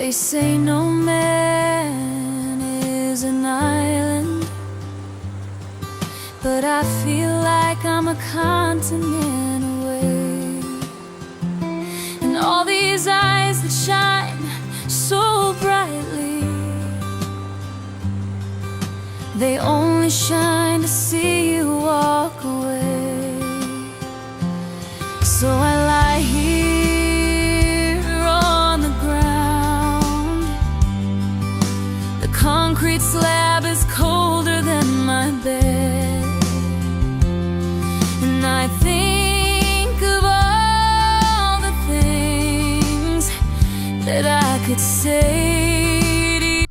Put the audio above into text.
They say no man is an island, but I feel like I'm a continent away. And all these eyes that shine so brightly, they only shine to see you walk away. So I lie here on the ground. The concrete slab is colder than my bed, and I think of all the things that I could say